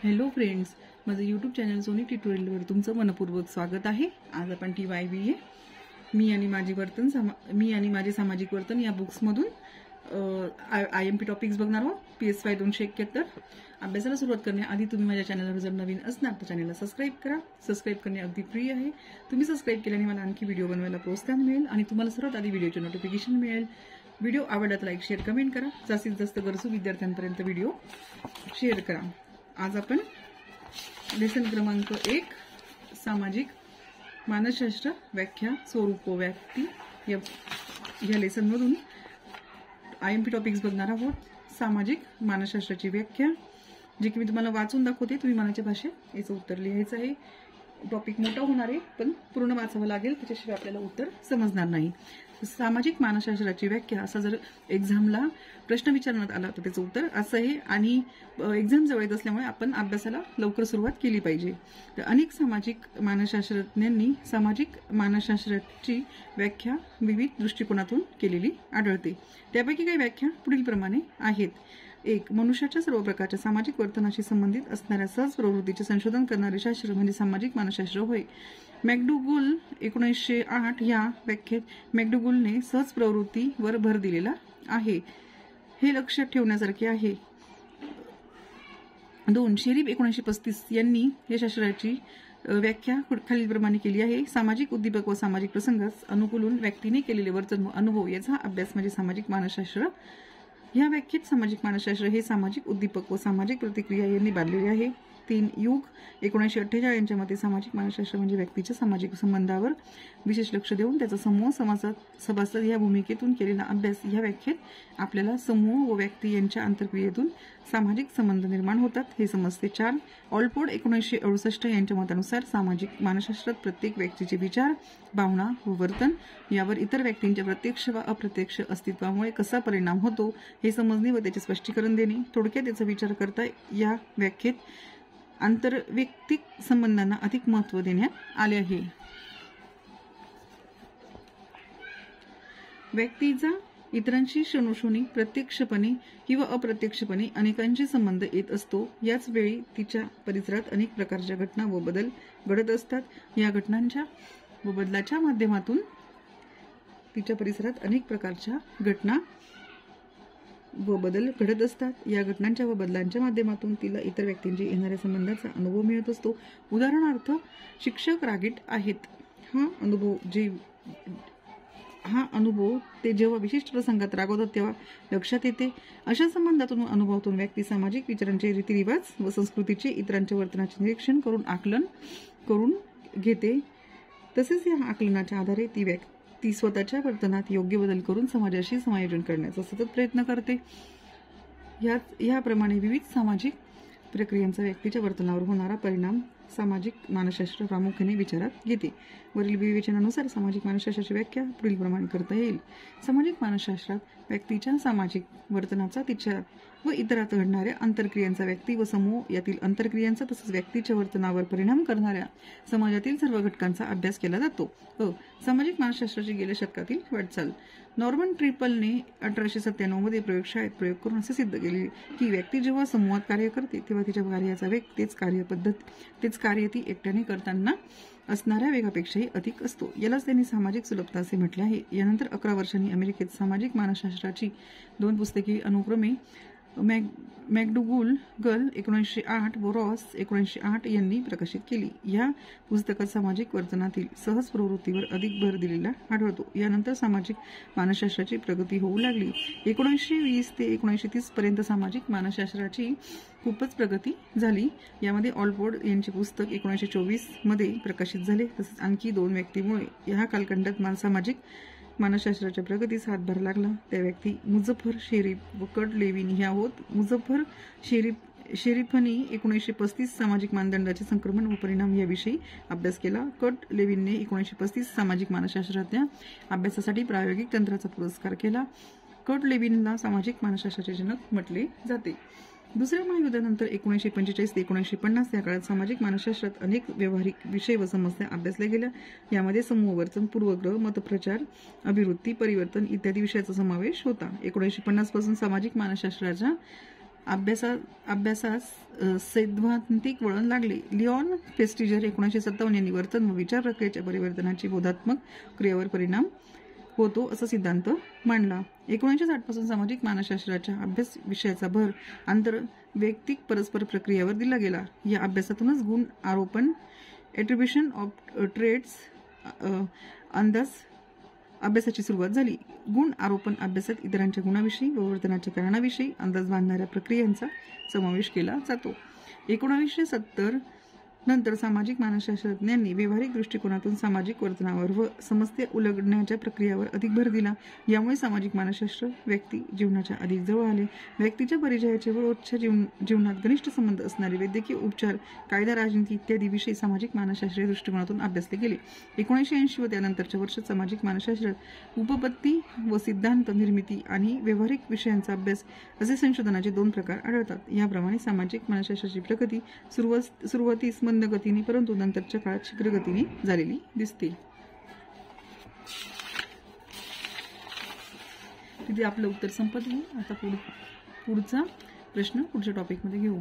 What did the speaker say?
Hello friends, माझं YouTube channel Sony ट्युटोरियलवर तुमचं मनपूर्वक स्वागत आहे। आज आपण TYBA मी आणि माझे सामाजिक वर्तन या बुक्समधून IMP टॉपिक्स बघणार आहोत। PSY 271 अभ्यासाला सुरुवात करण्याआधी तुम्ही माझ्या चॅनलवर जर नवीन असणार तर चॅनलला सबस्क्राइब करा। सबस्क्राइब करणे अगदी फ्री आहे। तुम्ही सबस्क्राइब केल्याने मला आणखी व्हिडिओ बनवायला प्रोत्साहन मिळेल आणि तुम्हाला सर्वात आधी व्हिडिओचे नोटिफिकेशन मिळेल। व्हिडिओ आवडला तर लाईक शेअर कमेंट करा। जास्तीत जास्त गरजू विद्यार्थ्यांपर्यंत व्हिडिओ शेअर करा। आज आपण लेसन क्रमांक 1 सामाजिक मानसशास्त्र व्याख्या स्वरूप व व्याप्ती या लेसन मधून IMP टॉपिक्स बघणार आहोत। सामाजिक मानसशास्त्राची व्याख्या जी की मी तुम्हाला वाचून दाखवते, तुम्ही मनाच्या भाषेत याचं उत्तर लिहायचं आहे। टॉपिक मोठा होणार आहे पण पूर्ण वाचावं लागेल, त्याच्याशिवाय आपल्याला उत्तर समजणार नाही। सामाजिक मानसशास्त्राची व्याख्या असा जर एक्झामला प्रश्न विचारण्यात आला तर त्याचं उत्तर असं आहे आणि एक्झाम जवळ येत असल्यामुळे आपण अभ्यासाला लवकर सुरुवात केली पाहिजे। तर अनेक सामाजिक मानसशास्त्रज्ञांनी सामाजिक मानसशास्त्राची व्याख्या विविध दृष्टिकोनातून केलेली आढळते। त्यापैकी काही व्याख्या पुढीलप्रमाणे आहेत। 1. मनुष्याच्या सर्व प्रकारच्या सामाजिक वर्तनाशी संबंधित असणाऱ्या सहज प्रवृत्तीचे संशोधन करणारे शास्त्र म्हणजे सामाजिक मानसशास्त्र होय। मॅकडुगल 1908 या व्याख्येत मॅकडुगलने सहज प्रवृत्तीवर भर दिलेला आहे, हे लक्षात ठेवण्यासारखे आहे। 2. शेरीफ 1935 यांनी या शास्त्राची व्याख्या खालीलप्रमाणे केली आहे। सामाजिक उद्दीपक व सामाजिक प्रसंगास अनुकूलन व्यक्तीने केलेले वर्तन व अनुभव याचा अभ्यास म्हणजे सामाजिक मानसशास्त्र। या व्याख्येत सामाजिक मानसशास्त्र हे सामाजिक उद्दीपक व सामाजिक प्रतिक्रिया यांनी बांधलेले आहे। 3. युग 1948 यांच्या मते सामाजिक मानसशास्त्र म्हणजे व्यक्तीच्या सामाजिक संबंधावर विशेष लक्ष देऊन त्याचा समूह सभासद या भूमिकेतून केलेला अभ्यास। या व्याख्येत आपल्याला समूह व व्यक्ती यांच्या आंतरक्रियेतून सामाजिक संबंध निर्माण होतात हे समजते। 4. ऑलपोर्ट 1968 यांच्या मतानुसार सामाजिक मानसशास्त्रात प्रत्येक व्यक्तीचे विचार, भावना व वर्तन यावर इतर व्यक्तींच्या प्रत्यक्ष व अप्रत्यक्ष अस्तित्वामुळे कसा परिणाम होतो हे समजणे व त्याचे स्पष्टीकरण देणे। थोडक्यात याचा विचार करता या व्याख्येत आंतरवैयक्तिक संबंधांना अधिक महत्त्व देण्यात आले आहे। व्यक्तीचा इतरांशी क्षणोक्षणी प्रत्यक्षपणे किंवा अप्रत्यक्षपणे अनेकांशी संबंध येत असतो। याच वेळी तिच्या परिसरात अनेक प्रकारच्या घटना व बदल घडत असतात। या घटनांच्या व बदलाच्या माध्यमातून तिच्या परिसरात अनेक प्रकारच्या घटना व बदल घडत असतात। या घटनांच्या व बदलांच्या माध्यमातून तिला इतर व्यक्तींशी येणाऱ्या संबंधाचा अनुभव मिळत असतो। उदाहरणार्थ, शिक्षक रागीट आहेत हा अनुभव ते जेव्हा विशिष्ट प्रसंगात रागवतात तेव्हा लक्षात येते। अशा संबंधातून अनुभवातून व्यक्ती सामाजिक विचारांचे रीतिरिवाज व संस्कृतीचे इतरांच्या वर्तनाचे निरीक्षण करून आकलन करून घेते। तसेच या आकलनाच्या आधारे ती स्वतःच्या वर्तनात योग्य बदल करून समाजाशी समायोजन करण्याचा सतत प्रयत्न करते। याप्रमाणे विविध सामाजिक प्रक्रियांचा व्यक्तीच्या वर्तनावर होणारा परिणाम सामाजिक मानसशास्त्र प्रामुख्याने विचारात घेते। वरील विवेचनानुसार सामाजिक मानसशास्त्राची व्याख्या पुढीलप्रमाणे करता येईल। सामाजिक मानसशास्त्रात व्यक्तीच्या सामाजिक वर्तनाचा तिच्या व इतरात घडणाऱ्या आंतरक्रियांचा व्यक्ती व समूह यातील आंतरक्रियांचा तसेच व्यक्तीच्या वर्तनावर परिणाम करणाऱ्या समाजातील सर्व घटकांचा अभ्यास केला जातो। सामाजिक मानसशास्त्राची गेल्या शतकातील वाटचाल। नॉर्मन ट्रिपलने 1897 मध्ये प्रयोगशाळेत प्रयोग करून असे सिद्ध केले की व्यक्ती जेव्हा समूहात कार्य करते तेव्हा तिच्या कार्याचा वेग तेच कार्य ती एकट्याने करताना असणाऱ्या वेगापेक्षाही अधिक असतो। यालाच त्यांनी सामाजिक सुलभता असे म्हटले आहे। यानंतर 11 वर्षांनी अमेरिकेत सामाजिक मानसशास्त्राची 2 पुस्तके अनुक्रमे मॅकडुगल 1908 व रॉस 1908 यांनी प्रकाशित केली। या पुस्तकात सामाजिक वर्तनातील सहज प्रवृत्तीवर अधिक भर दिलेला आढळतो। यानंतर सामाजिक मानसशास्त्राची प्रगती होऊ लागली। 1920 ते 1930 पर्यंत सामाजिक मानसशास्त्राची खूपच प्रगती झाली। यामध्ये ऑलपोर्ट यांचे पुस्तक 1924 मध्ये प्रकाशित झाले। तसेच आणखी 2 व्यक्तीमुळे या कालखंडात सामाजिक मानसशास्त्राच्या प्रगतीस हातभार लागला। त्या व्यक्ती मुझफ्फर शेरीफ व कर्ट लेविन ह्या होत। मुझफ्फर शेरीफने 1935 सामाजिक मानदंडाचे संक्रमण व परिणाम याविषयी अभ्यास केला। कर्ट लेविनने 1935 सामाजिक मानसशास्त्राच्या अभ्यासासाठी प्रायोगिक तंत्राचा पुरस्कार केला। कर्ट लेविनला सामाजिक मानसशास्त्राचे जनक म्हटले जाते। दुसऱ्या महायुद्धानंतर 1945 ते 1950 या काळात सामाजिक मानसशास्त्रात अनेक व्यावहारिक विषय व समस्या अभ्यासल्या गेल्या। यामध्ये समूह वर्तन, पूर्वग्रह, मतप्रचार, अभिवृत्ती, परिवर्तन इत्यादी विषयाचा समावेश होता। 1950 पासून सामाजिक मानसशास्त्राच्या अभ्यासास सैद्धांतिक वळण लागले. लिओन फेस्टिजर 1957 यांनी वर्तन व विचार प्रक्रियेच्या परिवर्तनाची बोधात्मक क्रियेवर परिणाम होतो असा सिद्धांत मांडला. 1960 पासून सामाजिक मानसशास्त्राच्या अभ्यास विषयाचा भर आंतर वैयक्तिक परस्पर प्रक्रियेवर दिला गेला. या अभ्यासातूनच गुण आरोपण एट्रिब्युशन ऑफ ट्रेट्स अंदाज अभ्यासाची सुरुवात झाली. गुण आरोपण अभ्यासात इतरांच्या गुणाविषयी व वर्तनाच्या कारणाविषयी अंदाज बांधणाऱ्या प्रक्रियांचा समावेश केला जातो. 1970 नंतर सामाजिक मानसशास्त्रज्ञांनी व्यावहारिक दृष्टिकोनातून सामाजिक वर्तनावर व समस्या उलगडण्याच्या प्रक्रियावर अधिक भर दिला. यामुळे सामाजिक मानसशास्त्र व्यक्ती जीवनाच्या अधिक जवळ आले. व्यक्तीच्या परिचयाचे व रोजच्या जीवनात घनिष्ठ संबंध असणारे वैद्यकीय उपचार, कायदा, राजनीती इत्यादी विषय सामाजिक मानसशास्त्रीय दृष्टिकोनातून अभ्यासले गेले. 1980 व त्यानंतरच्या वर्षात सामाजिक मानसशास्त्रात उपपत्ती व सिद्धांत निर्मिती आणि व्यावहारिक विषयांचा अभ्यास असे संशोधनाचे 2 प्रकार आढळतात. याप्रमाणे सामाजिक मानसशास्त्राची प्रगती सुरुवातीस मंद गतीने परंतु नंतरच्या काळात शीघ्र गतीने झालेली दिसते. तिथे आपलं उत्तर संपत आहे. आता पुढचा प्रश्न पुढच्या टॉपिकमध्ये घेऊ.